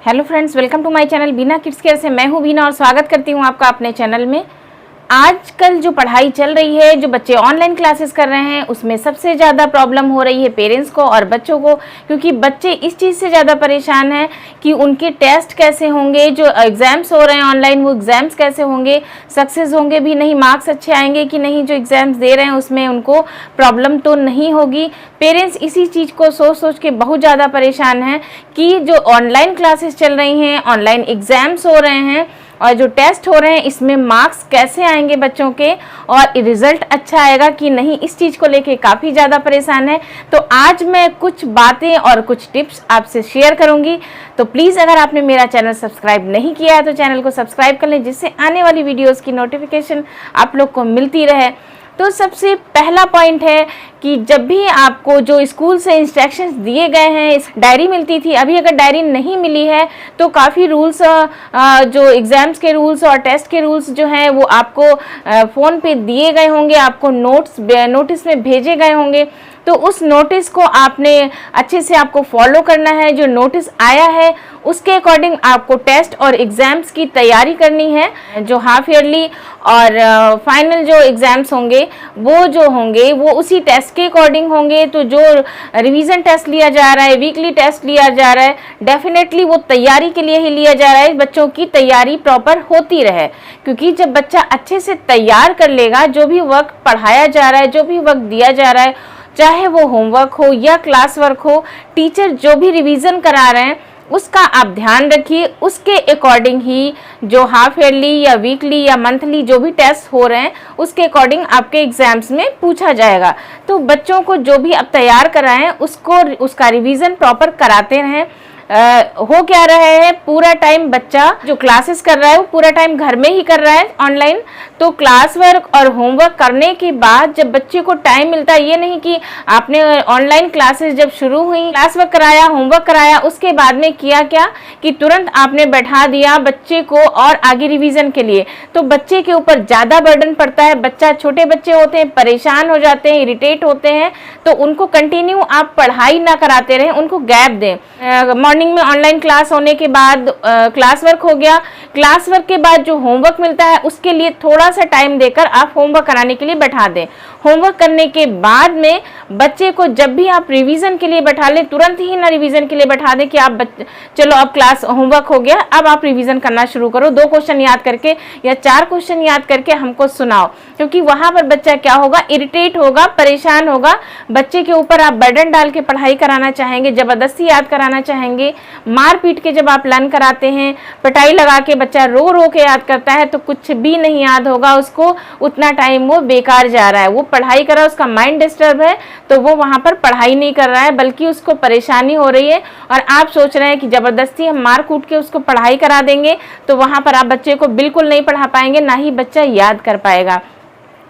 Hello friends, welcome to my channel Bina Kids Care से मैं हूं बीना और स्वागत करती हूं आपका अपने चैनल में। आजकल जो पढ़ाई चल रही है, जो बच्चे ऑनलाइन क्लासेस कर रहे हैं, उसमें सबसे ज़्यादा प्रॉब्लम हो रही है पेरेंट्स को और बच्चों को, क्योंकि बच्चे इस चीज़ से ज़्यादा परेशान हैं कि उनके टेस्ट कैसे होंगे, जो एग्ज़ाम्स हो रहे हैं ऑनलाइन वो एग्ज़ाम्स कैसे होंगे, सक्सेस होंगे भी नहीं, मार्क्स अच्छे आएंगे कि नहीं, जो एग्ज़ाम्स दे रहे हैं उसमें उनको प्रॉब्लम तो नहीं होगी। पेरेंट्स इसी चीज़ को सोच सोच के बहुत ज़्यादा परेशान हैं कि जो ऑनलाइन क्लासेस चल रही हैं, ऑनलाइन एग्ज़ाम्स हो रहे हैं और जो टेस्ट हो रहे हैं इसमें मार्क्स कैसे आएंगे बच्चों के और रिजल्ट अच्छा आएगा कि नहीं, इस चीज़ को लेके काफ़ी ज़्यादा परेशान है। तो आज मैं कुछ बातें और कुछ टिप्स आपसे शेयर करूंगी। तो प्लीज़ अगर आपने मेरा चैनल सब्सक्राइब नहीं किया है तो चैनल को सब्सक्राइब कर लें, जिससे आने वाली वीडियोज़ की नोटिफिकेशन आप लोग को मिलती रहे। तो सबसे पहला पॉइंट है कि जब भी आपको जो स्कूल से इंस्ट्रक्शंस दिए गए हैं, डायरी मिलती थी, अभी अगर डायरी नहीं मिली है तो काफ़ी रूल्स, जो एग्ज़ाम्स के रूल्स और टेस्ट के रूल्स जो हैं वो आपको फ़ोन पे दिए गए होंगे, आपको नोटिस में भेजे गए होंगे। तो उस नोटिस को आपने अच्छे से आपको फॉलो करना है। जो नोटिस आया है उसके अकॉर्डिंग आपको टेस्ट और एग्ज़ाम्स की तैयारी करनी है। जो हाफ ईयरली और फाइनल जो एग्ज़ाम्स होंगे वो जो होंगे वो उसी टेस्ट के अकॉर्डिंग होंगे। तो जो रिवीजन टेस्ट लिया जा रहा है, वीकली टेस्ट लिया जा रहा है, डेफिनेटली वो तैयारी के लिए ही लिया जा रहा है, बच्चों की तैयारी प्रॉपर होती रहे। क्योंकि जब बच्चा अच्छे से तैयार कर लेगा, जो भी वर्क पढ़ाया जा रहा है, जो भी वर्क दिया जा रहा है, चाहे वो होमवर्क हो या क्लास वर्क हो, टीचर जो भी रिवीजन करा रहे हैं उसका आप ध्यान रखिए। उसके अकॉर्डिंग ही जो हाफ ईयरली या वीकली या मंथली जो भी टेस्ट हो रहे हैं उसके अकॉर्डिंग आपके एग्जाम्स में पूछा जाएगा। तो बच्चों को जो भी आप तैयार कराएं उसका रिवीजन प्रॉपर कराते रहें। हो क्या रहा है, पूरा टाइम बच्चा जो क्लासेस कर रहा है वो पूरा टाइम घर में ही कर रहा है ऑनलाइन। तो क्लास वर्क और होमवर्क करने के बाद जब बच्चे को टाइम मिलता है, ये नहीं कि आपने ऑनलाइन क्लासेस जब शुरू हुई, क्लास वर्क कराया, होमवर्क कराया, उसके बाद में किया क्या कि तुरंत आपने बैठा दिया बच्चे को और आगे रिवीजन के लिए। तो बच्चे के ऊपर ज़्यादा बर्डन पड़ता है। छोटे बच्चे होते हैं, परेशान हो जाते हैं, इरिटेट होते हैं। तो उनको कंटिन्यू आप पढ़ाई ना कराते रहें, उनको गैप दें। मॉर्निंग में ऑनलाइन क्लास होने के बाद क्लास वर्क हो गया, क्लास वर्क के बाद जो होमवर्क मिलता है उसके लिए थोड़ा सा टाइम देकर आप होमवर्क कराने के लिए बैठा दें। होमवर्क करने के बाद में बच्चे को जब भी आप रिवीजन के लिए बैठा लें, तुरंत ही ना रिवीजन के लिए बैठा दें कि आप चलो अब क्लास होमवर्क हो गया, अब आप रिवीजन करना शुरू करो, 2 क्वेश्चन याद करके या 4 क्वेश्चन याद करके हमको सुनाओ। क्योंकि वहां पर बच्चा क्या होगा, इरिटेट होगा, परेशान होगा। बच्चे के ऊपर आप बर्डन डाल के पढ़ाई कराना चाहेंगे, जबरदस्ती याद कराना चाहेंगे, मार पीट के जब आप लर्न कराते हैं, पिटाई लगा के बच्चा रो रो के याद करता है तो कुछ भी नहीं याद होगा उसको। उतना टाइम वो बेकार जा रहा है, वो पढ़ाई कर रहा है, उसका माइंड डिस्टर्ब है, तो वो वहाँ पर पढ़ाई नहीं कर रहा है बल्कि उसको परेशानी हो रही है। और आप सोच रहे हैं कि ज़बरदस्ती हम मार कूट के उसको पढ़ाई करा देंगे, तो वहाँ पर आप बच्चे को बिल्कुल नहीं पढ़ा पाएंगे, ना ही बच्चा याद कर पाएगा।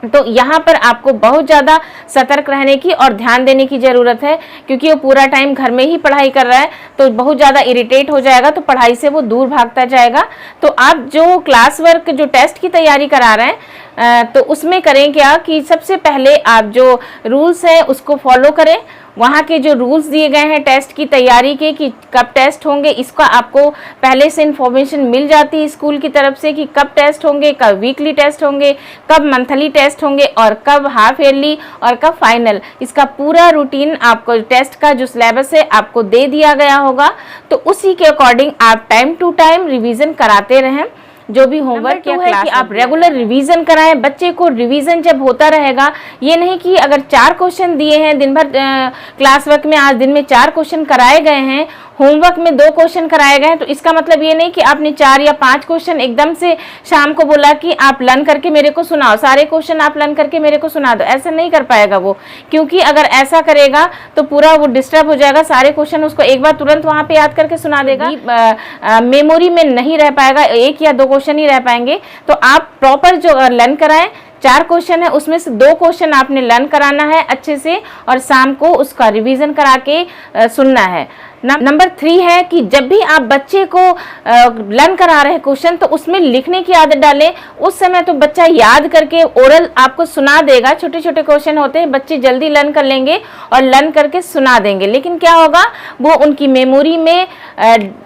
तो यहाँ पर आपको बहुत ज़्यादा सतर्क रहने की और ध्यान देने की ज़रूरत है, क्योंकि वो पूरा टाइम घर में ही पढ़ाई कर रहा है तो बहुत ज़्यादा इरिटेट हो जाएगा, तो पढ़ाई से वो दूर भागता जाएगा। तो आप जो क्लास वर्क, जो टेस्ट की तैयारी करा रहे हैं, तो उसमें करें क्या कि सबसे पहले आप जो रूल्स हैं उसको फॉलो करें। वहाँ के जो रूल्स दिए गए हैं टेस्ट की तैयारी के कि कब टेस्ट होंगे, इसका आपको पहले से इन्फॉर्मेशन मिल जाती है स्कूल की तरफ से कि कब टेस्ट होंगे, कब वीकली टेस्ट होंगे, कब मंथली टेस्ट होंगे और कब हाफ ईयरली और कब फाइनल। इसका पूरा रूटीन आपको टेस्ट का जो सिलेबस है आपको दे दिया गया होगा। तो उसी के अकॉर्डिंग आप टाइम टू टाइम रिवीजन कराते रहें। जो भी होमवर्क है कि आप रेगुलर रिवीजन कराएं। बच्चे को रिवीजन जब होता रहेगा, ये नहीं कि अगर 4 क्वेश्चन दिए हैं दिन भर क्लास वर्क में, आज दिन में 4 क्वेश्चन कराए गए हैं, होमवर्क में 2 क्वेश्चन कराए गए हैं, तो इसका मतलब ये नहीं कि आपने 4 या 5 क्वेश्चन एकदम से शाम को बोला कि आप लर्न करके मेरे को सुनाओ, सारे क्वेश्चन आप लर्न करके मेरे को सुना दो। ऐसा नहीं कर पाएगा वो, क्योंकि अगर ऐसा करेगा तो पूरा वो डिस्टर्ब हो जाएगा। सारे क्वेश्चन उसको एक बार तुरंत वहाँ पे याद करके सुना देगा, मेमोरी में नहीं रह पाएगा, 1 या 2 क्वेश्चन ही रह पाएंगे। तो आप प्रॉपर जो लर्न कराएं, 4 क्वेश्चन है उसमें से 2 क्वेश्चन आपने लर्न कराना है अच्छे से और शाम को उसका रिवीजन करा के सुनना है। नंबर 3 है कि जब भी आप बच्चे को लर्न करा रहे हैं क्वेश्चन, तो उसमें लिखने की आदत डालें। उस समय तो बच्चा याद करके ओरल आपको सुना देगा। छोटे छोटे क्वेश्चन होते हैं, बच्चे जल्दी लर्न कर लेंगे और लर्न करके सुना देंगे, लेकिन क्या होगा, वो उनकी मेमोरी में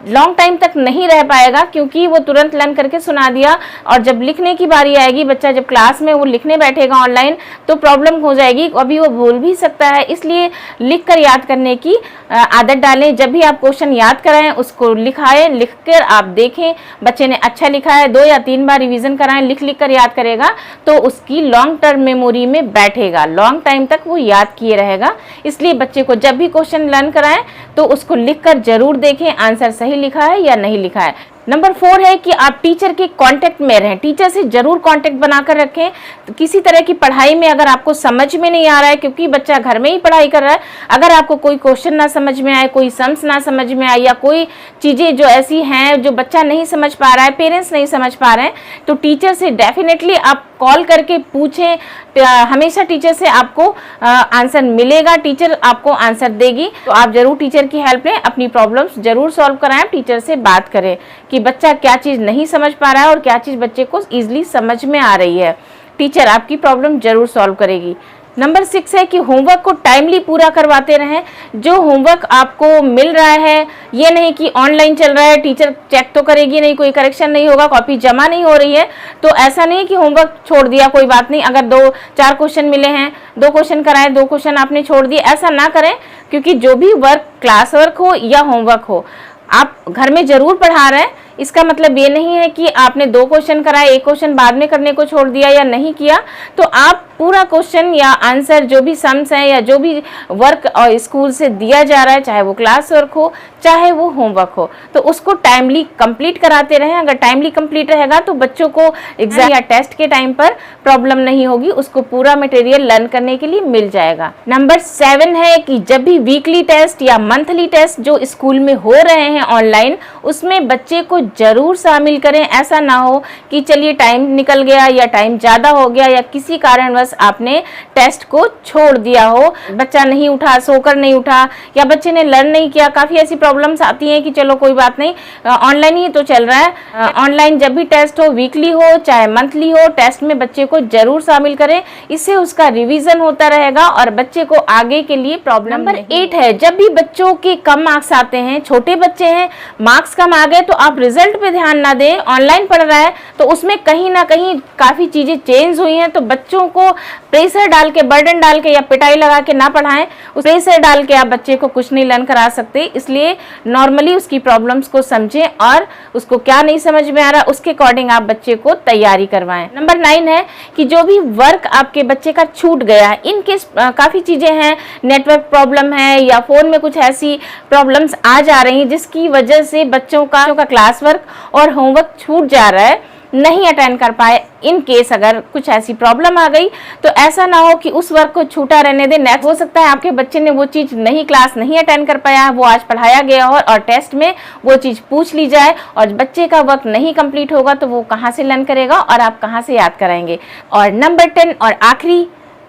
लॉन्ग टाइम तक नहीं रह पाएगा, क्योंकि वो तुरंत लर्न करके सुना दिया। और जब लिखने की बारी आएगी, बच्चा जब क्लास में वो लिखने बैठेगा ऑनलाइन, तो प्रॉब्लम हो जाएगी, अभी वो भूल भी सकता है। इसलिए लिख कर याद करने की आदत डालें। जब भी आप क्वेश्चन याद कराएं, उसको लिखाएं, लिखकर आप देखें बच्चे ने अच्छा लिखा है, 2 या 3 बार रिवीजन कराएं, लिख लिख कर याद करेगा तो उसकी लॉन्ग टर्म मेमोरी में बैठेगा, लॉन्ग टाइम तक वो याद किए रहेगा। इसलिए बच्चे को जब भी क्वेश्चन लर्न कराएं तो उसको लिख कर जरूर देखें आंसर सही लिखा है या नहीं लिखा है। नंबर 4 है कि आप टीचर के कांटेक्ट में रहें, टीचर से जरूर कांटेक्ट बनाकर रखें। तो किसी तरह की पढ़ाई में अगर आपको समझ में नहीं आ रहा है, क्योंकि बच्चा घर में ही पढ़ाई कर रहा है, अगर आपको कोई क्वेश्चन ना समझ में आए, कोई सम्स ना समझ में आए, या कोई चीज़ें जो ऐसी हैं जो बच्चा नहीं समझ पा रहा है, पेरेंट्स नहीं समझ पा रहे हैं, तो टीचर से डेफिनेटली आप कॉल करके पूछें। हमेशा टीचर से आपको आंसर मिलेगा, टीचर आपको आंसर देगी। तो आप जरूर टीचर की हेल्प लें, अपनी प्रॉब्लम्स जरूर सॉल्व कराएं, टीचर से बात करें कि बच्चा क्या चीज़ नहीं समझ पा रहा है और क्या चीज़ बच्चे को ईजिली समझ में आ रही है। टीचर आपकी प्रॉब्लम जरूर सॉल्व करेगी। नंबर 6 है कि होमवर्क को टाइमली पूरा करवाते रहें। जो होमवर्क आपको मिल रहा है, ये नहीं कि ऑनलाइन चल रहा है, टीचर चेक तो करेगी नहीं, कोई करेक्शन नहीं होगा, कॉपी जमा नहीं हो रही है, तो ऐसा नहीं कि होमवर्क छोड़ दिया, कोई बात नहीं। अगर 2-4 क्वेश्चन मिले हैं, 2 क्वेश्चन कराएं, 2 क्वेश्चन आपने छोड़ दिए, ऐसा ना करें। क्योंकि जो भी वर्क, क्लास वर्क हो या होमवर्क हो, आप घर में जरूर पढ़ा रहे हैं, इसका मतलब ये नहीं है कि आपने 2 क्वेश्चन कराए, 1 क्वेश्चन बाद में करने को छोड़ दिया या नहीं किया। तो आप पूरा क्वेश्चन या आंसर, जो भी सम्स हैं या जो भी वर्क और स्कूल से दिया जा रहा है, चाहे वो क्लास वर्क हो चाहे वो होमवर्क हो, तो उसको टाइमली कंप्लीट कराते रहें। अगर टाइमली कंप्लीट रहेगा तो बच्चों को एग्जाम या टेस्ट के टाइम पर प्रॉब्लम नहीं होगी, उसको पूरा मटेरियल लर्न करने के लिए मिल जाएगा। नंबर 7 है कि जब भी वीकली टेस्ट या मंथली टेस्ट जो स्कूल में हो रहे हैं ऑनलाइन, उसमें बच्चे को जरूर शामिल करें। ऐसा ना हो कि चलिए टाइम निकल गया या टाइम ज़्यादा हो गया या किसी कारणवश आपने टेस्ट को छोड़ दिया हो, बच्चा नहीं उठा, सोकर नहीं उठा, या बच्चे ने लर्न नहीं किया। काफ़ी ऐसी प्रॉब्लम्स आती हैं कि चलो कोई बात नहीं, ऑनलाइन ही तो चल रहा है। ऑनलाइन जब भी टेस्ट हो, वीकली हो चाहे मंथली हो, टेस्ट में बच्चे को जरूर शामिल करें। इससे उसका रिवीजन होता रहेगा और बच्चे को आगे के लिए प्रॉब्लम। नंबर 8 है, जब भी बच्चों के कम मार्क्स आते हैं, छोटे बच्चे हैं, मार्क्स कम आ गए, तो आप रिजल्ट पे ध्यान ना दें। ऑनलाइन पढ़ रहा है तो उसमें कहीं ना कहीं काफ़ी चीज़ें चेंज हुई हैं, तो बच्चों को प्रेशर डाल के, बर्डन डाल के या पिटाई लगा के ना पढ़ाएं। उस प्रेशर डाल के आप बच्चे को कुछ नहीं लर्न करा सकते। इसलिए नॉर्मली उसकी प्रॉब्लम्स को समझें और उसको क्या नहीं समझ में आ रहा उसके अकॉर्डिंग आप बच्चे को तैयारी करवाएं। नंबर 9 है कि जो भी वर्क आपके बच्चे का छूट गया है, इन केस काफ़ी चीज़ें हैं, नेटवर्क प्रॉब्लम है या फ़ोन में कुछ ऐसी प्रॉब्लम्स आ जा रही हैं जिसकी वजह से बच्चों का क्लास वर्क और होमवर्क छूट जा रहा है, नहीं अटेंड कर पाए। इन केस अगर कुछ ऐसी प्रॉब्लम आ गई तो ऐसा ना हो कि उस वर्क को छूटा रहने दें। नेक्स्ट हो सकता है आपके बच्चे ने वो चीज़ नहीं, क्लास नहीं अटेंड कर पाया, वो आज पढ़ाया गया हो और टेस्ट में वो चीज़ पूछ ली जाए और बच्चे का वर्क नहीं कंप्लीट होगा, तो वो कहाँ से लर्न करेगा और आप कहाँ से याद कराएंगे। और नंबर 10 और आखिरी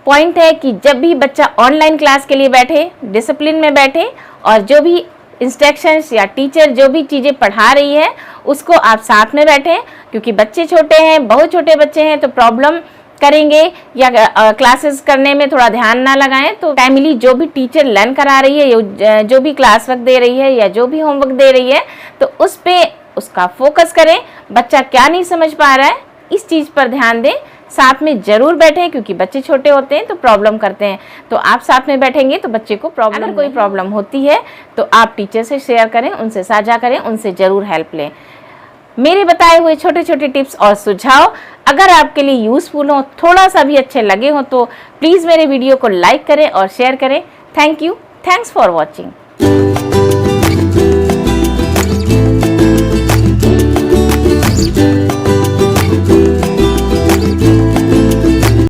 पॉइंट है कि जब भी बच्चा ऑनलाइन क्लास के लिए बैठे, डिसिप्लिन में बैठे और जो भी इंस्ट्रक्शंस या टीचर जो भी चीज़ें पढ़ा रही है उसको आप साथ में बैठें। क्योंकि बच्चे छोटे हैं, बहुत छोटे बच्चे हैं, तो प्रॉब्लम करेंगे या क्लासेस करने में थोड़ा ध्यान ना लगाएं। तो टाइमली जो भी टीचर लर्न करा रही है, जो भी क्लास वर्क दे रही है या जो भी होमवर्क दे रही है, तो उस पे उसका फोकस करें। बच्चा क्या नहीं समझ पा रहा है, इस चीज़ पर ध्यान दें। साथ में जरूर बैठें, क्योंकि बच्चे छोटे होते हैं तो प्रॉब्लम करते हैं। तो आप साथ में बैठेंगे तो बच्चे को प्रॉब्लम, अगर कोई प्रॉब्लम होती है तो आप टीचर से शेयर करें, उनसे साझा करें, उनसे ज़रूर हेल्प लें। मेरे बताए हुए छोटे छोटे टिप्स और सुझाव अगर आपके लिए यूज़फुल हो, थोड़ा सा भी अच्छे लगे हो, तो प्लीज़ मेरे वीडियो को लाइक करें और शेयर करें। Thank you, thanks for watching.